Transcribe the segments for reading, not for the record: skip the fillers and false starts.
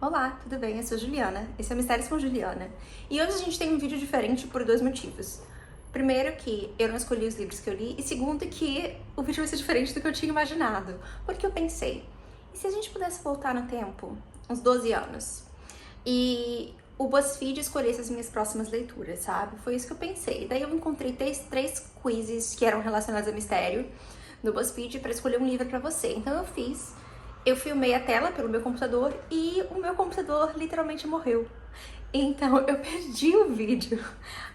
Olá, tudo bem? Eu sou Juliana, esse é o Mistérios com Juliana. E hoje a gente tem um vídeo diferente por dois motivos. Primeiro que eu não escolhi os livros que eu li, e segundo que o vídeo vai ser diferente do que eu tinha imaginado. Porque eu pensei, e se a gente pudesse voltar no tempo, uns 12 anos, e o BuzzFeed escolhesse as minhas próximas leituras, sabe? Foi isso que eu pensei. Daí eu encontrei três quizzes que eram relacionados a mistério no BuzzFeed para escolher um livro para você. Então eu filmei a tela pelo meu computador e o meu computador literalmente morreu. Então eu perdi o vídeo,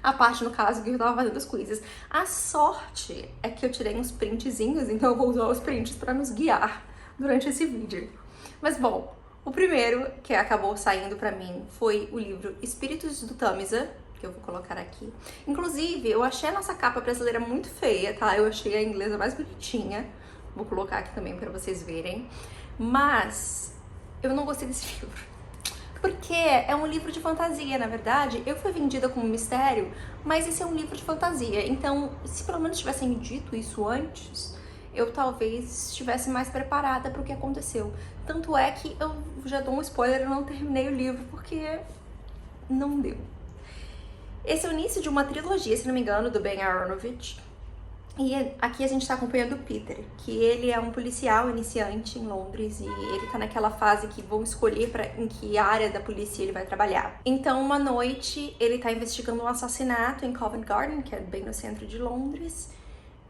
a parte no caso que eu tava fazendo os quizzes. A sorte é que eu tirei uns printzinhos, então eu vou usar os prints para nos guiar durante esse vídeo. Mas bom, o primeiro que acabou saindo pra mim foi o livro Espíritos do Tamiza, que eu vou colocar aqui. Inclusive, eu achei a nossa capa brasileira muito feia, tá? Eu achei a inglesa mais bonitinha. Vou colocar aqui também pra vocês verem. Mas eu não gostei desse livro. Porque é um livro de fantasia, na verdade. Eu fui vendida como mistério, mas esse é um livro de fantasia. Então, se pelo menos tivessem me dito isso antes, eu talvez estivesse mais preparada para o que aconteceu. Tanto é que eu já dou um spoiler, eu não terminei o livro porque não deu. Esse é o início de uma trilogia, se não me engano, do Ben Aronovich. E aqui a gente tá acompanhando o Peter, que ele é um policial iniciante em Londres e ele tá naquela fase que vão escolher em que área da polícia ele vai trabalhar. Então, uma noite, ele tá investigando um assassinato em Covent Garden, que é bem no centro de Londres.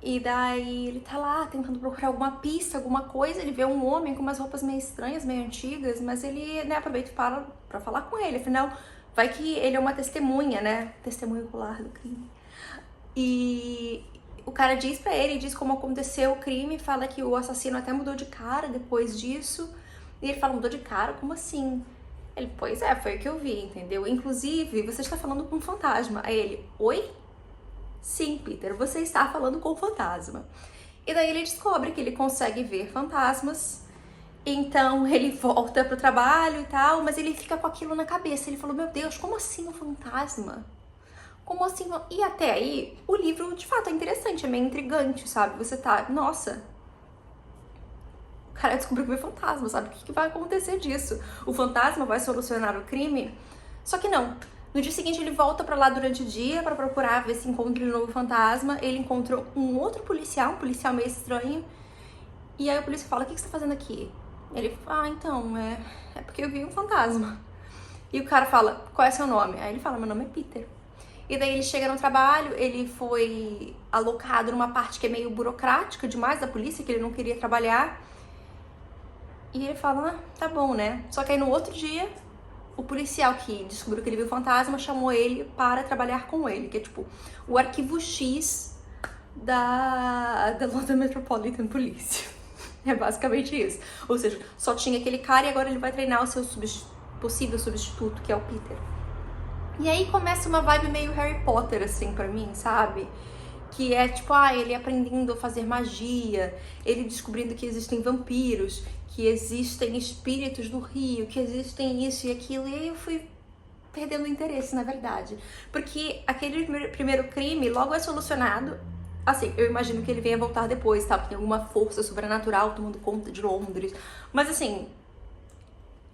E daí ele tá lá tentando procurar alguma pista, alguma coisa, ele vê um homem com umas roupas meio estranhas, meio antigas, mas ele, né, aproveita pra falar com ele, afinal, vai que ele é uma testemunha, né, testemunha ocular do crime. E o cara diz pra ele, diz como aconteceu o crime, fala que o assassino até mudou de cara depois disso. E ele fala, mudou de cara? Como assim? Ele, pois é, foi o que eu vi, entendeu? Inclusive, você está falando com um fantasma. Aí ele, oi? Sim, Peter, você está falando com um fantasma. E daí ele descobre que ele consegue ver fantasmas. Então ele volta pro trabalho e tal, mas ele fica com aquilo na cabeça. Ele falou, meu Deus, como assim um fantasma? Como assim? E até aí, o livro de fato é interessante, é meio intrigante, sabe? Você tá, nossa, o cara descobriu que é fantasma, sabe? O que vai acontecer disso? O fantasma vai solucionar o crime? Só que não. No dia seguinte ele volta pra lá durante o dia pra procurar ver se encontra um novo fantasma. Ele encontra um outro policial, um policial meio estranho. E aí o policial fala, o que você tá fazendo aqui? Ele fala, então, é porque eu vi um fantasma. E o cara fala, qual é seu nome? Aí ele fala, meu nome é Peter. E daí ele chega no trabalho, ele foi alocado numa parte que é meio burocrática demais da polícia, que ele não queria trabalhar. E ele fala, tá bom, né? Só que aí no outro dia, o policial que descobriu que ele viu o fantasma chamou ele para trabalhar com ele, que é tipo o arquivo X da London Metropolitan Police. É basicamente isso. Ou seja, só tinha aquele cara e agora ele vai treinar o seu possível substituto, que é o Peter. E aí começa uma vibe meio Harry Potter, assim, pra mim, sabe? Que é tipo, ele aprendendo a fazer magia, ele descobrindo que existem vampiros, que existem espíritos do rio, que existem isso e aquilo. E aí eu fui perdendo o interesse, na verdade. Porque aquele primeiro crime logo é solucionado. Assim, eu imagino que ele venha voltar depois, tá? Porque tem alguma força sobrenatural tomando conta de Londres. Mas assim,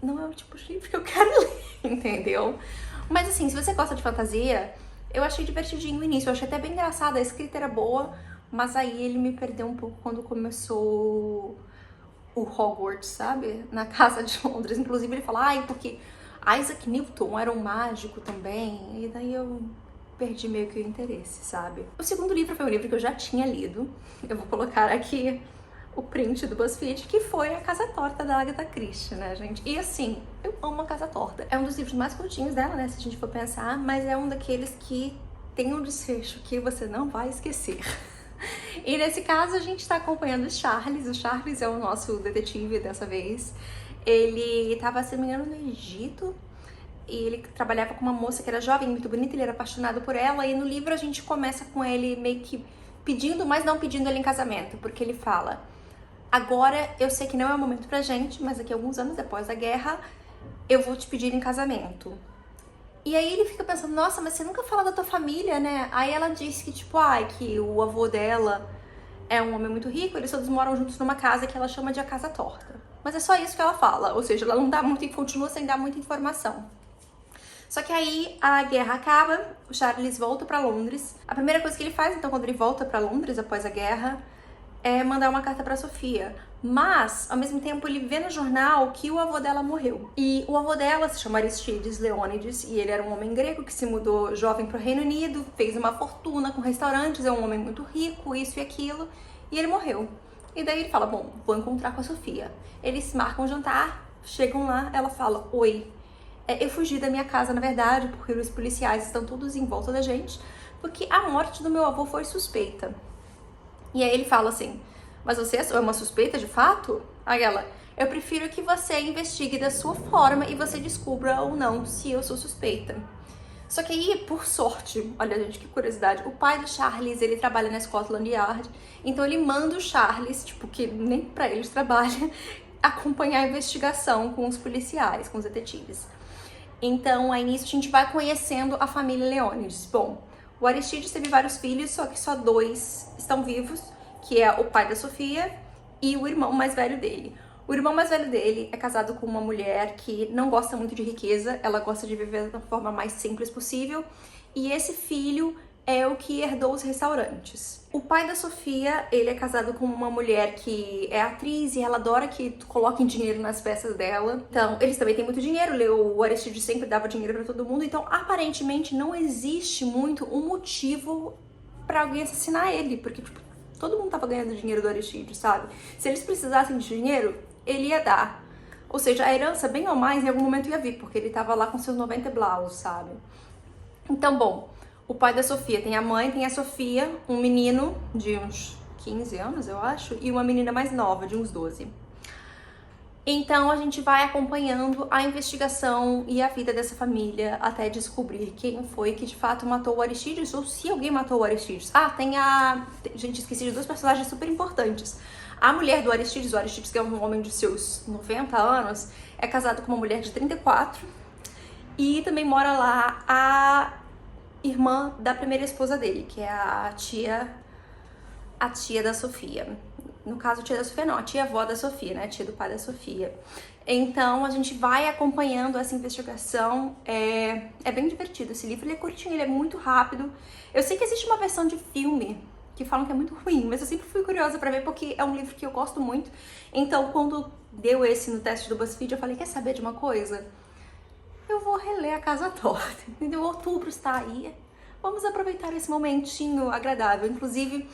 não é o tipo de livro que eu quero ler, entendeu? Mas assim, se você gosta de fantasia, eu achei divertidinho no início, eu achei até bem engraçado, a escrita era boa, mas aí ele me perdeu um pouco quando começou o Hogwarts, sabe? Na casa de Londres. Inclusive ele fala, porque Isaac Newton era um mágico também, e daí eu perdi meio que o interesse, sabe? O segundo livro foi um livro que eu já tinha lido, eu vou colocar aqui o print do BuzzFeed, que foi A Casa Torta da Agatha Christie, né, gente? E assim, eu amo A Casa Torta. É um dos livros mais curtinhos dela, né, se a gente for pensar, mas é um daqueles que tem um desfecho que você não vai esquecer. E nesse caso a gente tá acompanhando o Charles. O Charles é o nosso detetive dessa vez. Ele tava, se não me engano, no Egito, e ele trabalhava com uma moça que era jovem, muito bonita, ele era apaixonado por ela, e no livro a gente começa com ele meio que pedindo, mas não pedindo ele em casamento, porque ele fala, agora eu sei que não é o momento pra gente, mas daqui a alguns anos depois da guerra, eu vou te pedir em casamento. E aí ele fica pensando, nossa, mas você nunca fala da tua família, né? Aí ela diz que, tipo, que o avô dela é um homem muito rico, eles todos moram juntos numa casa que ela chama de A Casa Torta. Mas é só isso que ela fala, ou seja, ela não dá muito, continua sem dar muita informação. Só que aí a guerra acaba, o Charles volta pra Londres. A primeira coisa que ele faz, então, quando ele volta pra Londres após a guerra, é mandar uma carta pra Sofia. Mas, ao mesmo tempo, ele vê no jornal que o avô dela morreu. E o avô dela se chama Aristides Leônides, e ele era um homem grego que se mudou jovem pro Reino Unido, fez uma fortuna com restaurantes, é um homem muito rico, isso e aquilo, e ele morreu. E daí ele fala, bom, vou encontrar com a Sofia. Eles marcam um jantar, chegam lá, ela fala, oi, eu fugi da minha casa, na verdade, porque os policiais estão todos em volta da gente, porque a morte do meu avô foi suspeita. E aí ele fala assim, mas você é uma suspeita de fato? Aí ela, eu prefiro que você investigue da sua forma e você descubra ou não se eu sou suspeita. Só que aí, por sorte, olha gente, que curiosidade, o pai do Charles, ele trabalha na Scotland Yard, então ele manda o Charles, tipo, que nem pra eles trabalha, acompanhar a investigação com os policiais, com os detetives. Então, aí nisso a gente vai conhecendo a família Leônides. Bom, o Aristides teve vários filhos, só que só 2 estão vivos, que é o pai da Sofia e o irmão mais velho dele. O irmão mais velho dele é casado com uma mulher que não gosta muito de riqueza, ela gosta de viver da forma mais simples possível, e esse filho é o que herdou os restaurantes. O pai da Sofia, ele é casado com uma mulher que é atriz e ela adora que coloquem dinheiro nas peças dela. Então, eles também têm muito dinheiro, o Aristides sempre dava dinheiro pra todo mundo, então aparentemente não existe muito um motivo pra alguém assassinar ele, porque tipo, todo mundo tava ganhando dinheiro do Aristides, sabe? Se eles precisassem de dinheiro, ele ia dar. Ou seja, a herança, bem ou mais, em algum momento ia vir, porque ele tava lá com seus 90 blaus, sabe? Então, bom, o pai da Sofia tem a mãe, tem a Sofia, um menino de uns 15 anos, eu acho, e uma menina mais nova, de uns 12. Então a gente vai acompanhando a investigação e a vida dessa família até descobrir quem foi que de fato matou o Aristides, ou se alguém matou o Aristides. Ah, tem a... Gente, esqueci de 2 personagens super importantes. A mulher do Aristides, o Aristides, que é um homem de seus 90 anos, é casado com uma mulher de 34 e também mora lá a irmã da primeira esposa dele, que é a tia da Sofia. No caso, a tia da Sofia não, a tia-avó da Sofia, né? A tia do pai da Sofia. Então, a gente vai acompanhando essa investigação. É bem divertido esse livro. Ele é curtinho, ele é muito rápido. Eu sei que existe uma versão de filme que falam que é muito ruim, mas eu sempre fui curiosa pra ver porque é um livro que eu gosto muito. Então, quando deu esse no teste do BuzzFeed, eu falei, quer saber de uma coisa? Eu vou reler A Casa Torta, entendeu? Outubro está aí. Vamos aproveitar esse momentinho agradável. Inclusive,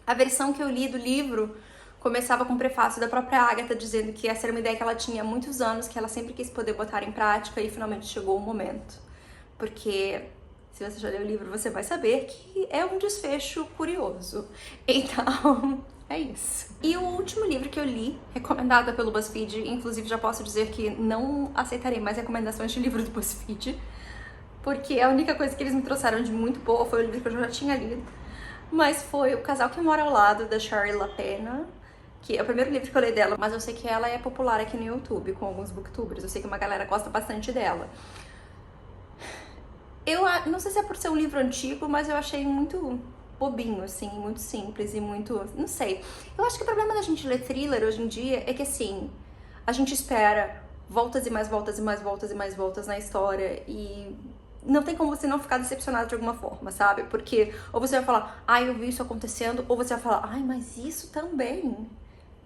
a versão que eu li do livro começava com um prefácio da própria Agatha dizendo que essa era uma ideia que ela tinha há muitos anos, que ela sempre quis poder botar em prática e finalmente chegou o momento. Porque se você já leu o livro, você vai saber que é um desfecho curioso. Então, é isso. E o último livro que eu li, recomendada pelo BuzzFeed, inclusive já posso dizer que não aceitarei mais recomendações de livro do BuzzFeed, porque a única coisa que eles me trouxeram de muito boa foi o livro que eu já tinha lido, mas foi O Casal que Mora ao Lado, da Shari LaPena, que é o primeiro livro que eu li dela, mas eu sei que ela é popular aqui no YouTube, com alguns booktubers, eu sei que uma galera gosta bastante dela. Eu não sei se é por ser um livro antigo, mas eu achei muito bobinho, assim, muito simples e muito... não sei. Eu acho que o problema da gente ler thriller hoje em dia é que, assim, a gente espera voltas e mais voltas e mais voltas e mais voltas na história e não tem como você não ficar decepcionado de alguma forma, sabe? Porque ou você vai falar, ai, eu vi isso acontecendo, ou você vai falar, ai, mas isso também.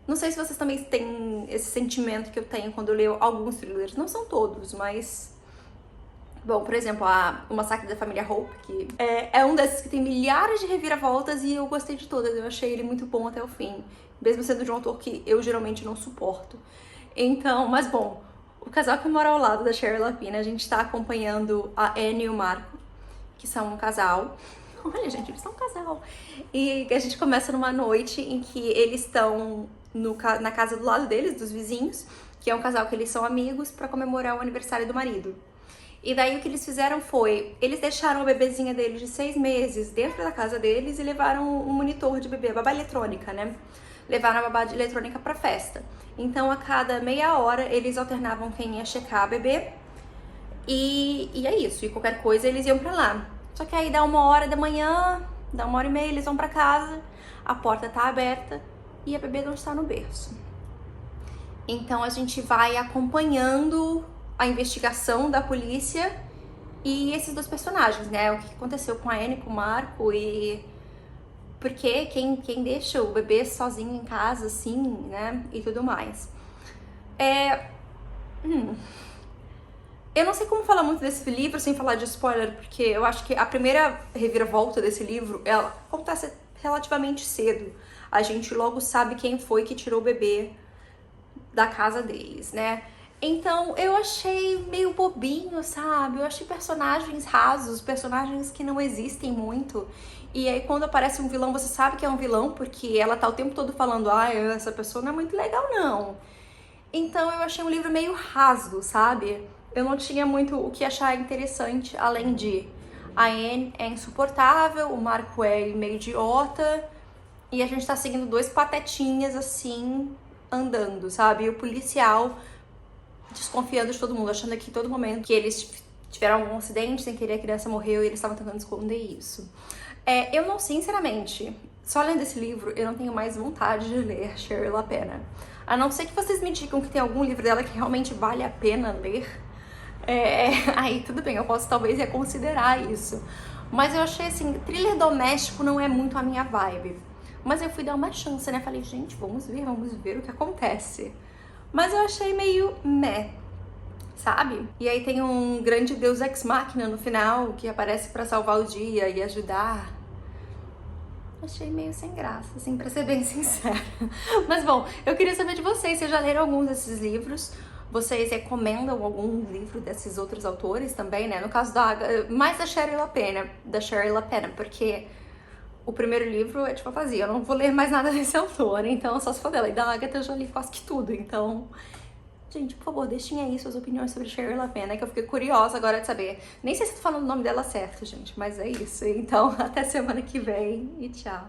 Não sei se vocês também têm esse sentimento que eu tenho quando eu leio alguns thrillers. Não são todos, mas... Bom, por exemplo, O Massacre da Família Hope, que é um desses que tem milhares de reviravoltas e eu gostei de todas. Eu achei ele muito bom até o fim, mesmo sendo de um autor que eu geralmente não suporto. Então, mas bom, O Casal que Mora ao Lado, da Shari LaPena, a gente tá acompanhando a Anne e o Marco, que são um casal. Olha, gente, eles são um casal. E a gente começa numa noite em que eles estão na casa do lado deles, dos vizinhos, que é um casal que eles são amigos, pra comemorar o aniversário do marido. E daí o que eles fizeram foi, eles deixaram a bebezinha deles de 6 meses dentro da casa deles e levaram um monitor de bebê, a babá eletrônica, né? Levaram a babá eletrônica pra festa. Então a cada meia hora eles alternavam quem ia checar a bebê e é isso, e qualquer coisa eles iam pra lá. Só que aí dá 1h da manhã, dá 1h30, eles vão pra casa, a porta tá aberta e a bebê não está no berço. Então a gente vai acompanhando a investigação da polícia e esses dois personagens, né? O que aconteceu com a Anne, com o Marco e por que quem deixa o bebê sozinho em casa, assim, né? E tudo mais. Eu não sei como falar muito desse livro sem falar de spoiler, porque eu acho que a primeira reviravolta desse livro, ela acontece relativamente cedo. A gente logo sabe quem foi que tirou o bebê da casa deles, né? Então eu achei meio bobinho, sabe? Eu achei personagens rasos, personagens que não existem muito. E aí quando aparece um vilão, você sabe que é um vilão, porque ela tá o tempo todo falando, essa pessoa não é muito legal, não. Então eu achei um livro meio raso, sabe? Eu não tinha muito o que achar interessante, além de a Anne é insuportável, o Marco é meio idiota, e a gente tá seguindo dois patetinhas, assim, andando, sabe? E o policial desconfiando de todo mundo, achando que em todo momento que eles tiveram algum acidente, sem querer a criança morreu e eles estavam tentando esconder isso. Eu não, sinceramente, só lendo esse livro, eu não tenho mais vontade de ler Shirley LaPena. A não ser que vocês me digam que tem algum livro dela que realmente vale a pena ler. Aí tudo bem, eu posso talvez reconsiderar isso. Mas eu achei assim, thriller doméstico não é muito a minha vibe. Mas eu fui dar uma chance, né? Falei, gente, vamos ver o que acontece. Mas eu achei meio meh, sabe? E aí tem um grande deus ex machina no final que aparece pra salvar o dia e ajudar. Achei meio sem graça, assim, pra ser bem sincera. Mas bom, eu queria saber de vocês, vocês já leram alguns desses livros? Vocês recomendam algum livro desses outros autores também, né? No caso mais da Shirley LaPena, porque o primeiro livro é de fantasia, eu não vou ler mais nada desse autor, então só se for dela. E da Agatha eu já li quase que tudo, então... Gente, por favor, deixem aí suas opiniões sobre Shirley LaPena, que eu fiquei curiosa agora de saber. Nem sei se eu tô falando o nome dela certo, gente, mas é isso. Então, até semana que vem e tchau.